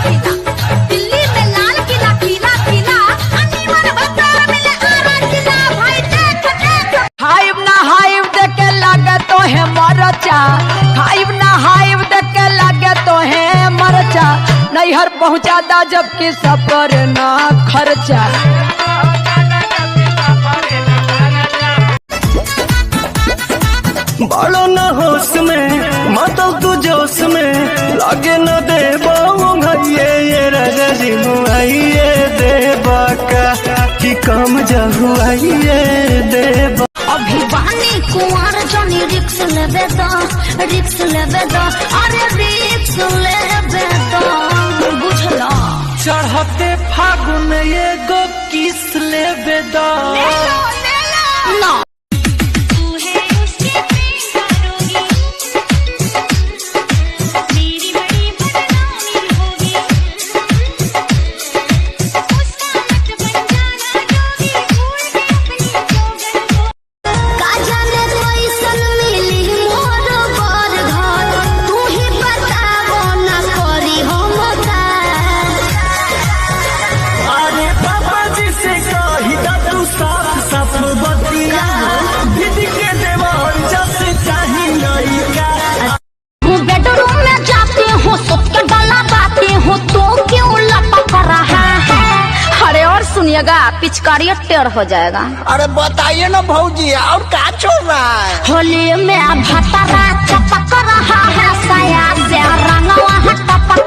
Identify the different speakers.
Speaker 1: दिल्ली में लाल किला किला किला अनीमन बता मिले आरा किला भाई देख हाइव ना हाइव देख के लगे तो है मरचा हाइव ना हाइव देख के लगे तो है मरचा नैहर पहुंचा दा जबकि सफर ना खर्चा।
Speaker 2: बालो न होश में मातल तू जोश में लागे न दे भैये ये राजा जी मुआइए देवा का कि कम जहुआइए देवा।
Speaker 1: अभी बानी कुंवर जानी रिक्स लेबे दा अरे रिक्स लेबे दा बुझला
Speaker 2: चढ़ते फागुन ये गो किस लेबे दा
Speaker 1: ना बेडरूम में जाते हो सबके गला बाते हो तो क्यों लटक रहा है। अरे और सुनिएगा पिचकारी टेढ़ हो जाएगा।
Speaker 3: अरे बताइए ना भौजी और क्या चल रहा है।
Speaker 1: होली में भतरा चपक रहा है साया से रंगवा टपक